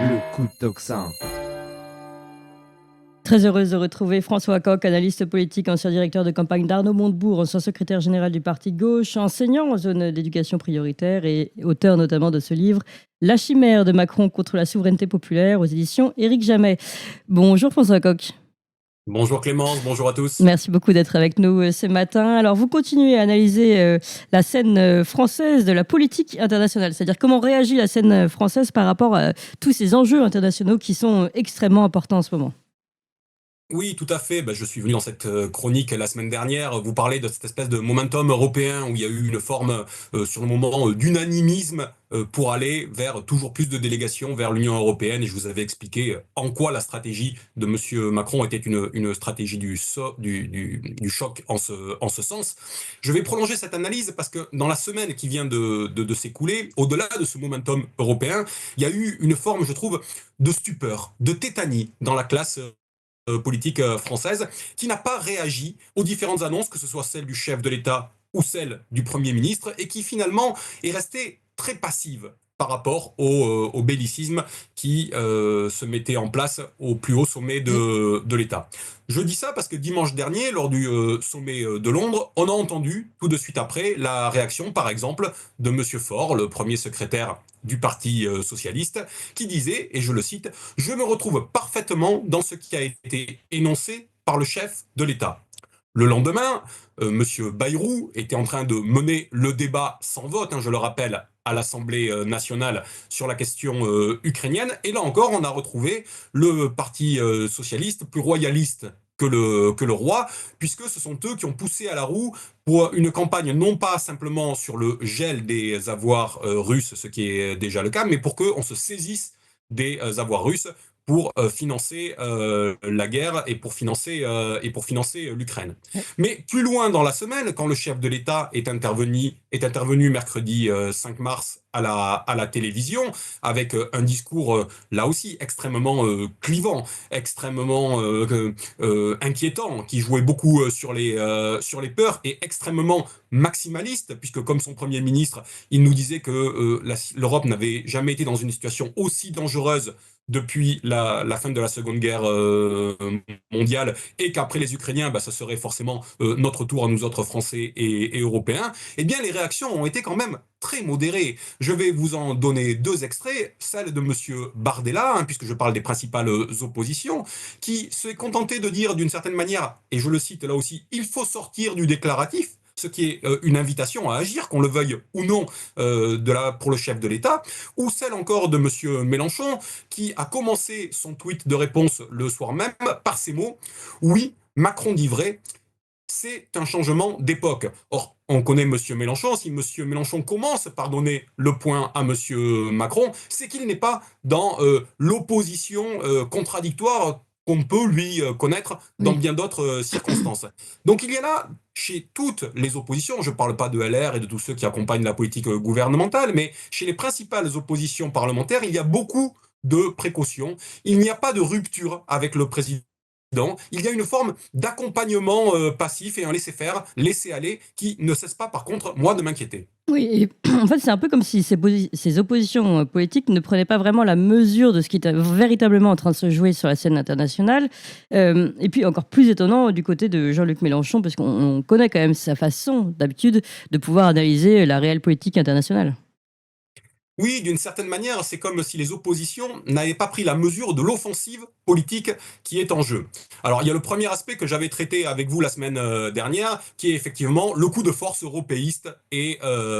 Le coup de tocsin. Très heureuse de retrouver François Coq, analyste politique, ancien directeur de campagne d'Arnaud Montebourg, ancien secrétaire général du Parti Gauche, enseignant en zone d'éducation prioritaire et auteur notamment de ce livre La chimère de Macron contre la souveraineté populaire aux éditions Éric Jamet. Bonjour François Coq. Bonjour Clémence, bonjour à tous. Merci beaucoup d'être avec nous ce matin. Alors, vous continuez à analyser la scène française de la politique internationale, c'est-à-dire comment réagit la scène française par rapport à tous ces enjeux internationaux qui sont extrêmement importants en ce moment. Oui, tout à fait. Je suis venu dans cette chronique la semaine dernière vous parler de cette espèce de momentum européen où il y a eu une forme, sur le moment, d'unanimisme pour aller vers toujours plus de délégations vers l'Union européenne. Et je vous avais expliqué en quoi la stratégie de Monsieur Macron était une stratégie du choc en ce sens. Je vais prolonger cette analyse parce que dans la semaine qui vient de s'écouler, au-delà de ce momentum européen, il y a eu une forme, je trouve, de stupeur, de tétanie dans la classe politique française, qui n'a pas réagi aux différentes annonces, que ce soit celle du chef de l'État ou celle du Premier ministre, et qui finalement est restée très passive par rapport au bellicisme qui se mettait en place au plus haut sommet de l'État. Je dis ça parce que dimanche dernier, lors du sommet de Londres, on a entendu tout de suite après la réaction, par exemple, de M. Faure, le premier secrétaire du Parti socialiste, qui disait, et je le cite, « Je me retrouve parfaitement dans ce qui a été énoncé par le chef de l'État ». Le lendemain, M. Bayrou était en train de mener le débat sans vote, je le rappelle, à l'Assemblée nationale sur la question ukrainienne. Et là encore, on a retrouvé le Parti socialiste plus royaliste que le roi, puisque ce sont eux qui ont poussé à la roue pour une campagne non pas simplement sur le gel des avoirs russes, ce qui est déjà le cas, mais pour qu'on se saisisse des avoirs russes pour financer la guerre et pour financer l'Ukraine. Mais plus loin dans la semaine, quand le chef de l'État est intervenu mercredi 5 mars à la télévision, avec un discours là aussi extrêmement clivant, extrêmement inquiétant, qui jouait beaucoup sur les peurs et extrêmement maximaliste, puisque comme son Premier ministre, il nous disait que l'Europe n'avait jamais été dans une situation aussi dangereuse depuis la fin de la Seconde Guerre mondiale, et qu'après les Ukrainiens, ce serait forcément notre tour à nous autres Français et Européens, eh bien les réactions ont été quand même très modérées. Je vais vous en donner deux extraits, celle de Monsieur Bardella, puisque je parle des principales oppositions, qui s'est contenté de dire d'une certaine manière, et je le cite là aussi, il faut sortir du déclaratif, ce qui est une invitation à agir, qu'on le veuille ou non, pour le chef de l'État, ou celle encore de M. Mélenchon, qui a commencé son tweet de réponse le soir même par ces mots « Oui, Macron dit vrai, c'est un changement d'époque ». Or, on connaît M. Mélenchon. Si M. Mélenchon commence par donner le point à M. Macron, c'est qu'il n'est pas dans l'opposition contradictoire qu'on peut lui connaître dans bien d'autres circonstances. Donc il y a là, chez toutes les oppositions, je ne parle pas de LR et de tous ceux qui accompagnent la politique gouvernementale, mais chez les principales oppositions parlementaires, il y a beaucoup de précautions. Il n'y a pas de rupture avec le président. Il y a une forme d'accompagnement passif et un laisser-faire, laisser-aller, qui ne cesse pas, par contre, moi, de m'inquiéter. Oui, et en fait, c'est un peu comme si ces oppositions politiques ne prenaient pas vraiment la mesure de ce qui est véritablement en train de se jouer sur la scène internationale. Et puis, encore plus étonnant du côté de Jean-Luc Mélenchon, parce qu'on connaît quand même sa façon, d'habitude, de pouvoir analyser la réelle politique internationale. Oui, d'une certaine manière, c'est comme si les oppositions n'avaient pas pris la mesure de l'offensive politique qui est en jeu. Alors, il y a le premier aspect que j'avais traité avec vous la semaine dernière, qui est effectivement le coup de force européiste et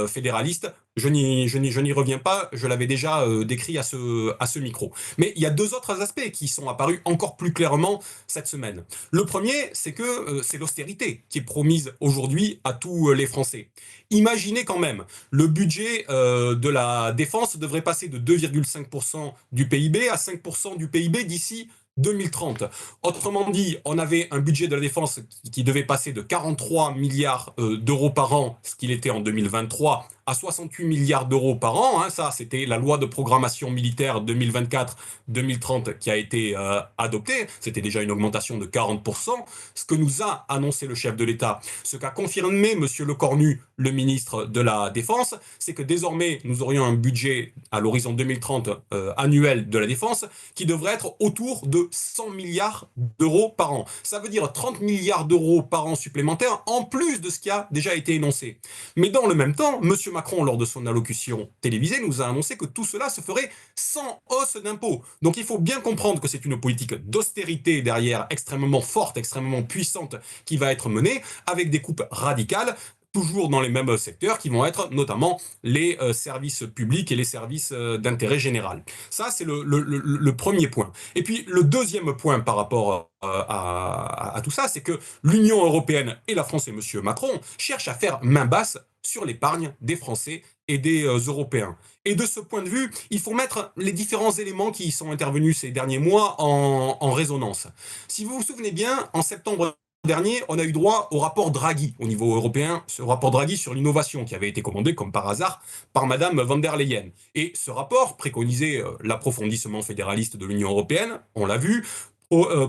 fédéraliste. Je n'y reviens pas, je l'avais déjà décrit à ce micro. Mais il y a deux autres aspects qui sont apparus encore plus clairement cette semaine. Le premier, c'est que c'est l'austérité qui est promise aujourd'hui à tous les Français. Imaginez quand même, le budget de la défense devrait passer de 2,5% du PIB à 5% du PIB d'ici 2030. Autrement dit, on avait un budget de la défense qui devait passer de 43 milliards d'euros par an, ce qu'il était en 2023, à 68 milliards d'euros par an. Ça, c'était la loi de programmation militaire 2024-2030 qui a été adoptée. C'était déjà une augmentation de 40%. Ce que nous a annoncé le chef de l'État, ce qu'a confirmé M. Lecornu, le ministre de la Défense, c'est que désormais, nous aurions un budget à l'horizon 2030 annuel de la Défense qui devrait être autour de 100 milliards d'euros par an. Ça veut dire 30 milliards d'euros par an supplémentaires, en plus de ce qui a déjà été énoncé. Mais dans le même temps, M. Macron, lors de son allocution télévisée, nous a annoncé que tout cela se ferait sans hausse d'impôts. Donc il faut bien comprendre que c'est une politique d'austérité derrière extrêmement forte, extrêmement puissante qui va être menée, avec des coupes radicales, toujours dans les mêmes secteurs qui vont être notamment les services publics et les services d'intérêt général. Ça, c'est le premier point. Et puis, le deuxième point par rapport à tout ça, c'est que l'Union européenne et la France et M. Macron cherchent à faire main basse sur l'épargne des Français et des Européens. Et de ce point de vue, il faut mettre les différents éléments qui sont intervenus ces derniers mois en résonance. Si vous vous souvenez bien, en septembre dernier, on a eu droit au rapport Draghi au niveau européen, ce rapport Draghi sur l'innovation qui avait été commandé comme par hasard par Madame von der Leyen. Et ce rapport préconisait l'approfondissement fédéraliste de l'Union européenne, on l'a vu,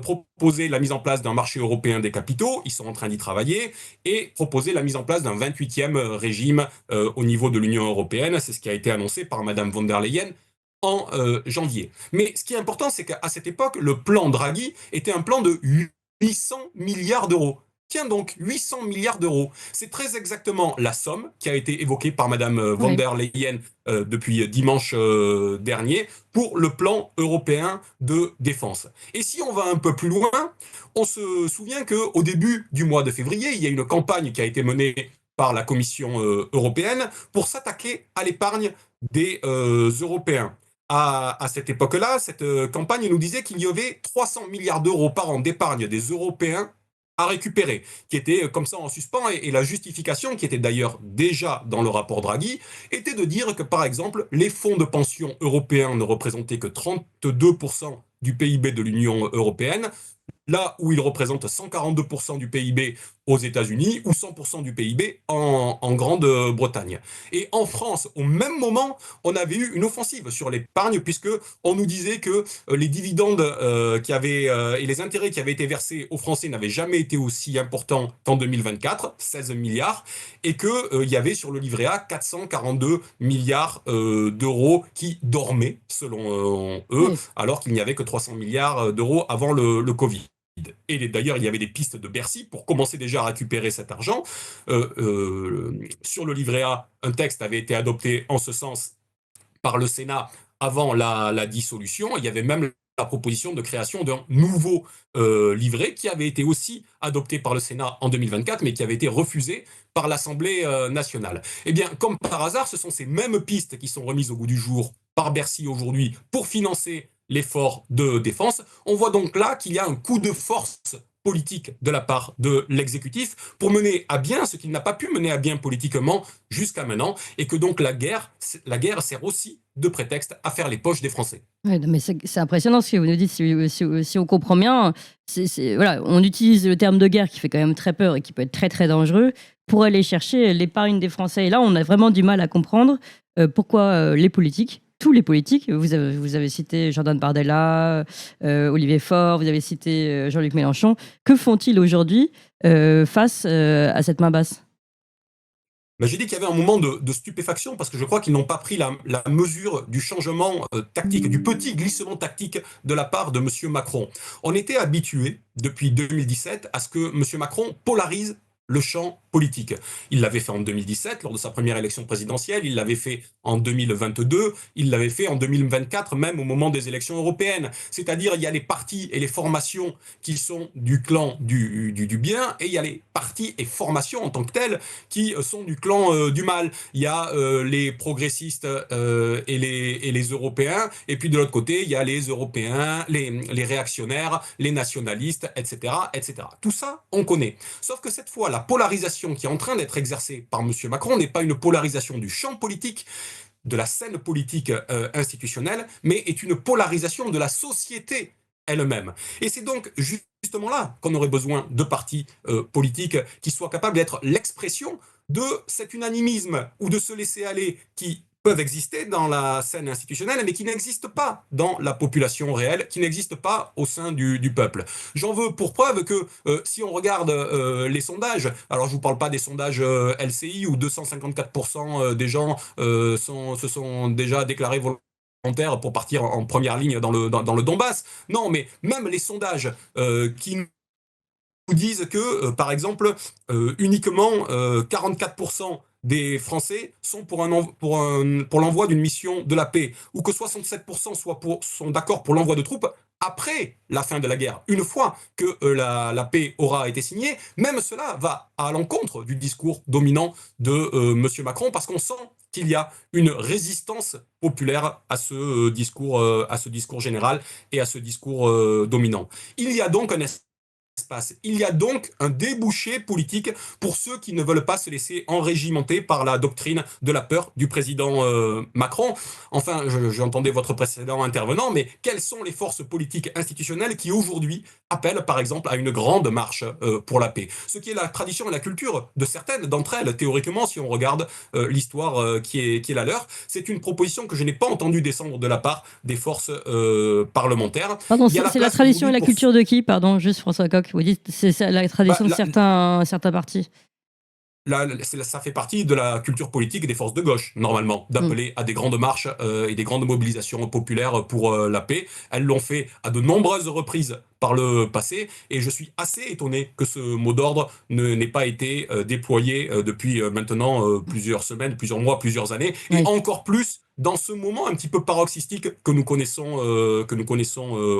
proposer la mise en place d'un marché européen des capitaux, ils sont en train d'y travailler, et proposer la mise en place d'un 28e régime au niveau de l'Union européenne, c'est ce qui a été annoncé par Madame von der Leyen en janvier. Mais ce qui est important, c'est qu'à cette époque, le plan Draghi était un plan de 800 milliards d'euros. Tiens donc, 800 milliards d'euros. C'est très exactement la somme qui a été évoquée par Madame von der Leyen depuis dimanche dernier pour le plan européen de défense. Et si on va un peu plus loin, on se souvient qu'au début du mois de février, il y a une campagne qui a été menée par la Commission européenne pour s'attaquer à l'épargne des Européens. À cette époque-là, cette campagne nous disait qu'il y avait 300 milliards d'euros par an d'épargne des Européens à récupérer, qui était comme ça en suspens, et la justification, qui était d'ailleurs déjà dans le rapport Draghi, était de dire que, par exemple, les fonds de pension européens ne représentaient que 32% du PIB de l'Union européenne, là où ils représentent 142% du PIB aux États-Unis ou 100% du PIB en Grande-Bretagne. Et en France, au même moment, on avait eu une offensive sur l'épargne, puisque on nous disait que les dividendes et les intérêts qui avaient été versés aux Français n'avaient jamais été aussi importants qu'en 2024, 16 milliards, et qu'il y avait sur le livret A 442 milliards d'euros qui dormaient, selon eux, alors qu'il n'y avait que 300 milliards d'euros avant le Covid. Et d'ailleurs, il y avait des pistes de Bercy pour commencer déjà à récupérer cet argent. Sur le livret A, un texte avait été adopté en ce sens par le Sénat avant la dissolution. Il y avait même la proposition de création d'un nouveau livret qui avait été aussi adopté par le Sénat en 2024, mais qui avait été refusé par l'Assemblée nationale. Eh bien, comme par hasard, ce sont ces mêmes pistes qui sont remises au goût du jour par Bercy aujourd'hui pour financer l'effort de défense. On voit donc là qu'il y a un coup de force politique de la part de l'exécutif pour mener à bien ce qu'il n'a pas pu mener à bien politiquement jusqu'à maintenant, et que donc la guerre sert aussi de prétexte à faire les poches des Français. Ouais, mais c'est impressionnant ce que vous nous dites, si on comprend bien. Voilà, on utilise le terme de guerre qui fait quand même très peur et qui peut être très très dangereux pour aller chercher l'épargne des Français. Et là, on a vraiment du mal à comprendre pourquoi les politiques, tous les politiques, vous avez cité Jordan Bardella, Olivier Faure, vous avez cité Jean-Luc Mélenchon, que font-ils aujourd'hui face à cette main basse ? J'ai dit qu'il y avait un moment de stupéfaction, parce que je crois qu'ils n'ont pas pris la mesure du changement tactique, du petit glissement tactique de la part de M. Macron. On était habitué depuis 2017 à ce que M. Macron polarise le champ politique. Il l'avait fait en 2017, lors de sa première élection présidentielle, il l'avait fait en 2022, il l'avait fait en 2024, même au moment des élections européennes. C'est-à-dire, il y a les partis et les formations qui sont du clan du bien, et il y a les partis et formations en tant que telles qui sont du clan du mal. Il y a les progressistes et les Européens, et puis de l'autre côté, il y a les Européens, les réactionnaires, les nationalistes, etc., etc. Tout ça, on connaît. Sauf que cette fois, la polarisation qui est en train d'être exercée par M. Macron n'est pas une polarisation du champ politique, de la scène politique institutionnelle, mais est une polarisation de la société elle-même. Et c'est donc justement là qu'on aurait besoin de partis politiques qui soient capables d'être l'expression de cet unanimisme ou de ce laisser-aller qui peuvent exister dans la scène institutionnelle, mais qui n'existent pas dans la population réelle, qui n'existent pas au sein du peuple. J'en veux pour preuve que si on regarde les sondages, alors je vous parle pas des sondages LCI où 254% des gens se sont déjà déclarés volontaires pour partir en première ligne dans le Donbass. Non, mais même les sondages qui nous disent que, par exemple, uniquement 44% des Français sont pour l'envoi d'une mission de la paix, ou que 67% sont d'accord pour l'envoi de troupes après la fin de la guerre, une fois que la paix aura été signée. Même cela va à l'encontre du discours dominant de M. Macron, parce qu'on sent qu'il y a une résistance populaire à ce discours général et à ce discours dominant. Il y a donc un espace. Il y a donc un débouché politique pour ceux qui ne veulent pas se laisser enrégimenter par la doctrine de la peur du président Macron. Enfin, j'entendais votre précédent intervenant, mais quelles sont les forces politiques institutionnelles qui aujourd'hui appellent par exemple à une grande marche pour la paix? Ce qui est la tradition et la culture de certaines d'entre elles, théoriquement, si on regarde l'histoire qui est la leur. C'est une proposition que je n'ai pas entendue descendre de la part des forces parlementaires. Pardon, c'est la tradition et la culture de qui? Pardon, juste François Coq. Vous dites c'est la tradition de certains partis. Là, ça fait partie de la culture politique des forces de gauche, normalement, d'appeler à des grandes marches et des grandes mobilisations populaires pour la paix. Elles l'ont fait à de nombreuses reprises par le passé, et je suis assez étonné que ce mot d'ordre n'ait pas été déployé depuis maintenant plusieurs semaines, plusieurs mois, plusieurs années, et encore plus dans ce moment un petit peu paroxystique que nous connaissons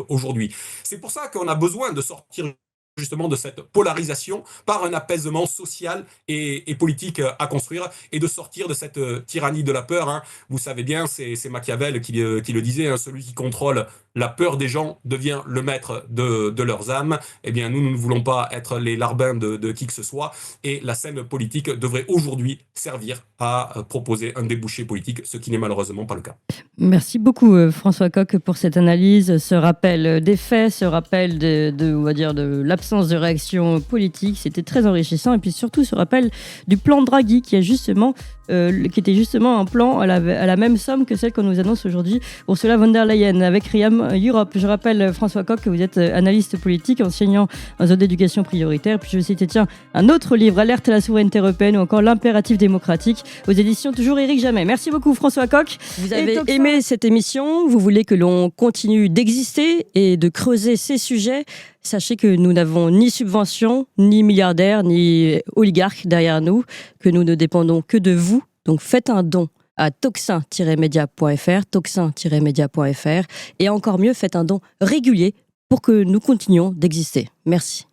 aujourd'hui. C'est pour ça qu'on a besoin de sortir justement de cette polarisation par un apaisement social et politique à construire, et de sortir de cette tyrannie de la peur. Hein. Vous savez bien, c'est Machiavel qui le disait, hein, celui qui contrôle la peur des gens devient le maître de leurs âmes. Eh bien, nous ne voulons pas être les larbins de qui que ce soit, et la scène politique devrait aujourd'hui servir à proposer un débouché politique, ce qui n'est malheureusement pas le cas. Merci beaucoup François Coq pour cette analyse, ce rappel des faits, ce rappel on va dire, de l'absence de réaction politique. C'était très enrichissant, et puis surtout ce rappel du plan Draghi qui était justement un plan à la même somme que celle qu'on nous annonce aujourd'hui Ursula von der Leyen avec Riam Europe. Je rappelle, François Coq, que vous êtes analyste politique, enseignant en zone d'éducation prioritaire. Puis je vais citer un autre livre, Alerte à la souveraineté européenne, ou encore L'impératif démocratique, aux éditions toujours Éric Jamet. Merci beaucoup François Coq. Vous avez aimé cette émission, vous voulez que l'on continue d'exister et de creuser ces sujets. Sachez que nous n'avons ni subvention, ni milliardaires, ni oligarques derrière nous, que nous ne dépendons que de vous. Donc faites un don à toxin-media.fr, toxin-media.fr, et encore mieux, faites un don régulier pour que nous continuions d'exister. Merci.